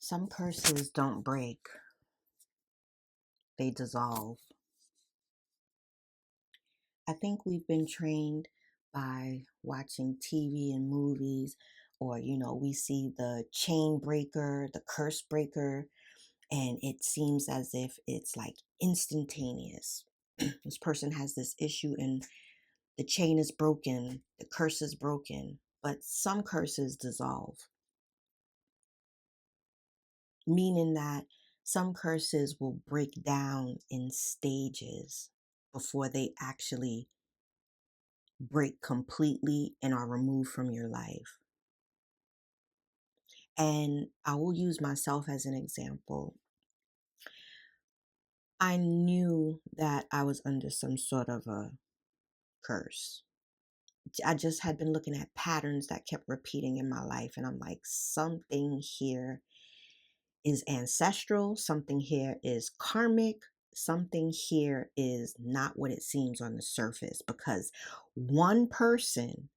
Some curses don't break, they dissolve. I think we've been trained by watching TV and movies, or, we see the chain breaker, the curse breaker, and it seems as if it's like instantaneous. This person has this issue and the chain is broken, the curse is broken, but some curses dissolve, meaning that some curses will break down in stages before they actually break completely and are removed from your life. And I will use myself as an example. I knew that I was under some sort of a curse. I just had been looking at patterns that kept repeating in my life, and I'm like, something here is ancestral, something here is karmic, something here is not what it seems on the surface, because one person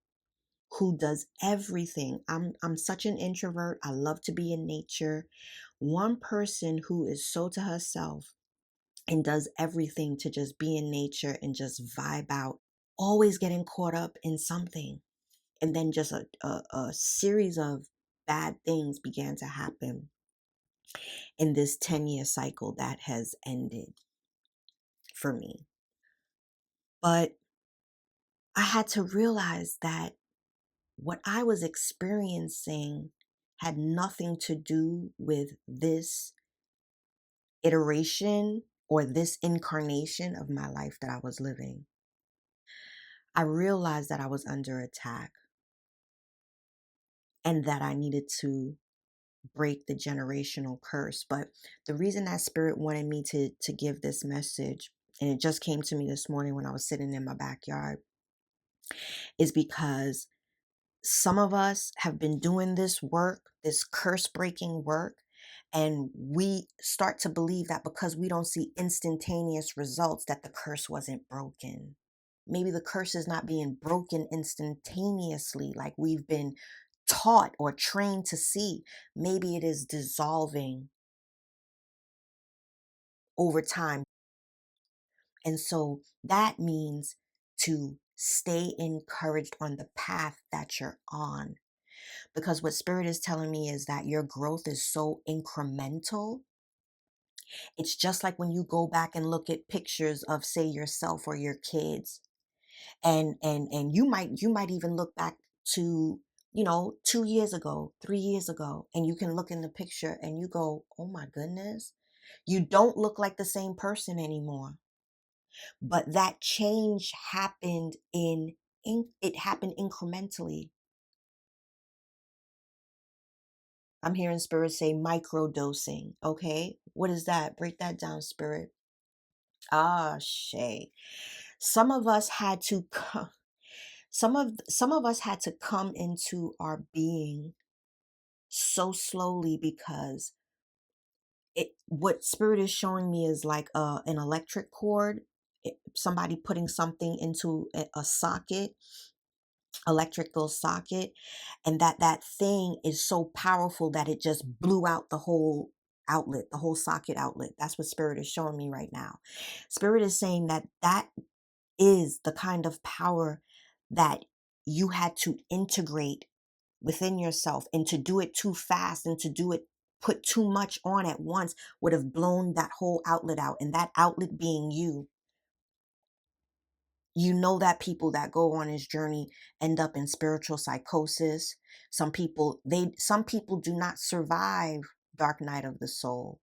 who does everything. I'm such an introvert. I love to be in nature. One person who is so to herself and does everything to just be in nature and just vibe out, always getting caught up in something. And then just a series of bad things began to happen in this 10-year cycle that has ended for me. But I had to realize that what I was experiencing had nothing to do with this iteration or this incarnation of my life that I was living. I realized that I was under attack and that I needed to break the generational curse. But the reason that spirit wanted me to give this message, and it just came to me this morning when I was sitting in my backyard, is because some of us have been doing this work, this curse breaking work, and we start to believe that because we don't see instantaneous results that the curse wasn't broken. Maybe the curse is not being broken instantaneously like we've been taught or trained to see. Maybe it is dissolving over time. And so that means to stay encouraged on the path that you're on. Because what spirit is telling me is that your growth is so incremental. It's just like when you go back and look at pictures of, say, yourself or your kids, and you might even look back to 2 years ago, 3 years ago, and you can look in the picture and you go, oh my goodness, you don't look like the same person anymore. But that change happened it happened incrementally. I'm hearing spirit say micro dosing. Okay. What is that? Break that down, spirit. Ah, Shay. Some of us had to come, some of us had to come into our being so slowly because what spirit is showing me is like an electric cord, somebody putting something into a socket, electrical socket, and that thing is so powerful that it just blew out the whole outlet, the whole socket outlet. That's what spirit is showing me right now. Spirit is saying that is the kind of power that you had to integrate within yourself, and to do it too fast and to do it put too much on at once would have blown that whole outlet out, and that outlet being you. That people that go on this journey end up in spiritual psychosis. Some people do not survive dark night of the soul.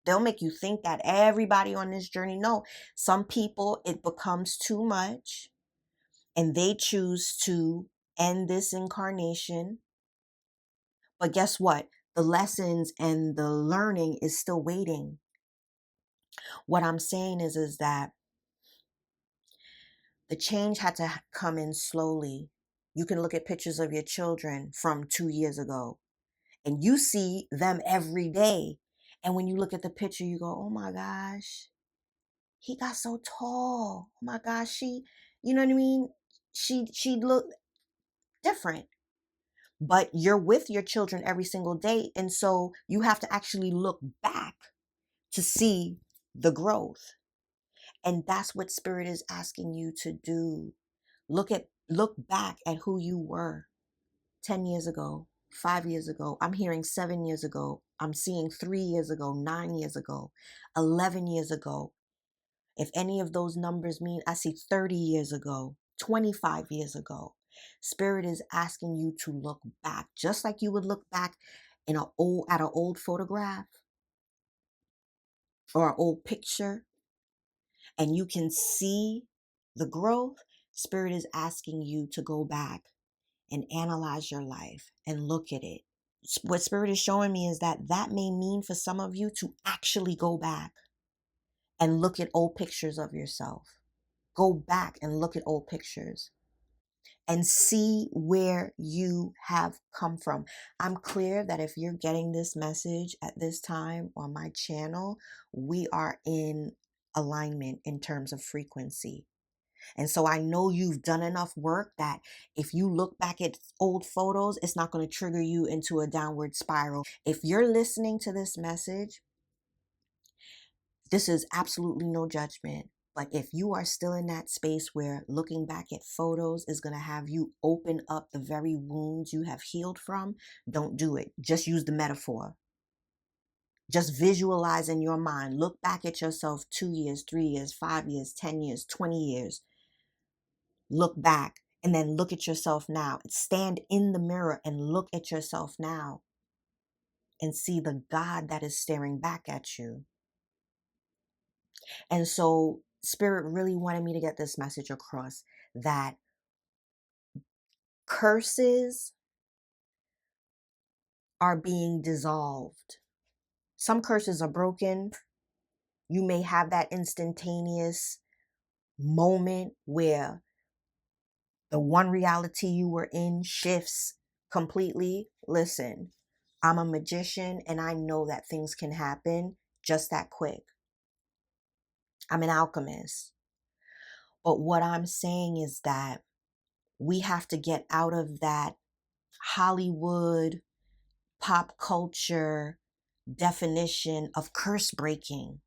They'll make you think that everybody on this journey. No, some people, it becomes too much and they choose to end this incarnation. But guess what? The lessons and the learning is still waiting. What I'm saying is that the change had to come in slowly. You can look at pictures of your children from 2 years ago and you see them every day. And when you look at the picture, you go, oh my gosh, he got so tall. Oh my gosh, you know what I mean? She looked different. but you're with your children every single day. And so you have to actually look back to see the growth. And that's what Spirit is asking you to do. Look back at who you were 10 years ago, 5 years ago. I'm hearing 7 years ago. I'm seeing 3 years ago, 9 years ago, 11 years ago. If any of those numbers mean, I see 30 years ago, 25 years ago. Spirit is asking you to look back, just like you would look back at an old photograph or an old picture, and you can see the growth. Spirit is asking you to go back and analyze your life and look at it. What Spirit is showing me is that may mean for some of you to actually go back and look at old pictures of yourself. Go back and look at old pictures and see where you have come from. I'm clear that if you're getting this message at this time on my channel, we are in alignment in terms of frequency. And so I know you've done enough work that if you look back at old photos, it's not going to trigger you into a downward spiral. If you're listening to this message, this is absolutely no judgment. But if you are still in that space where looking back at photos is going to have you open up the very wounds you have healed from, don't do it. Just use the metaphor. Just visualize in your mind. Look back at yourself 2 years, 3 years, 5 years, 10 years, 20 years. Look back and then look at yourself now. Stand in the mirror and look at yourself now and see the God that is staring back at you. And so Spirit really wanted me to get this message across that curses are being dissolved. Some curses are broken. You may have that instantaneous moment where the one reality you were in shifts completely. Listen, I'm a magician and I know that things can happen just that quick. I'm an alchemist. But what I'm saying is that we have to get out of that Hollywood pop culture definition of curse breaking.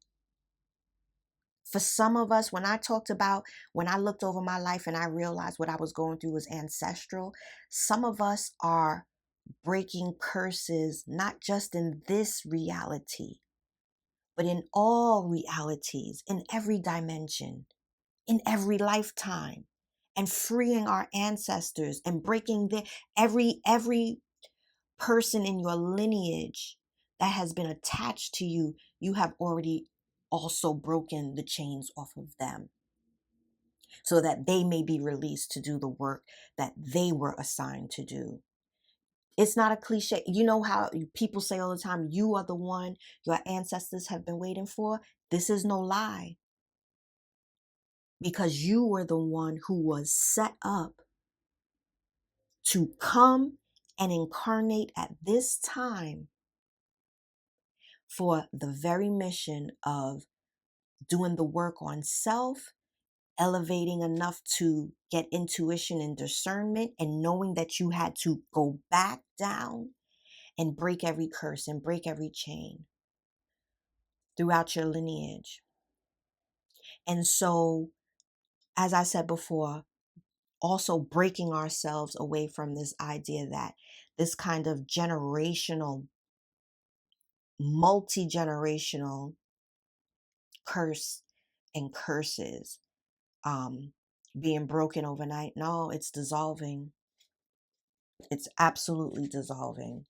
For some of us, when I looked over my life and I realized what I was going through was ancestral, some of us are breaking curses, not just in this reality, but in all realities, in every dimension, in every lifetime, and freeing our ancestors and breaking every person in your lineage that has been attached to you, you have already also broken the chains off of them so that they may be released to do the work that they were assigned to do. It's not a cliche. You know how people say all the time, you are the one your ancestors have been waiting for? This is no lie. Because you were the one who was set up to come and incarnate at this time for the very mission of doing the work on self, elevating enough to get intuition and discernment, and knowing that you had to go back down and break every curse and break every chain throughout your lineage. And so, as I said before, also breaking ourselves away from this idea that this kind of generational, multi-generational curse and curses being broken overnight. No, it's dissolving. It's absolutely dissolving.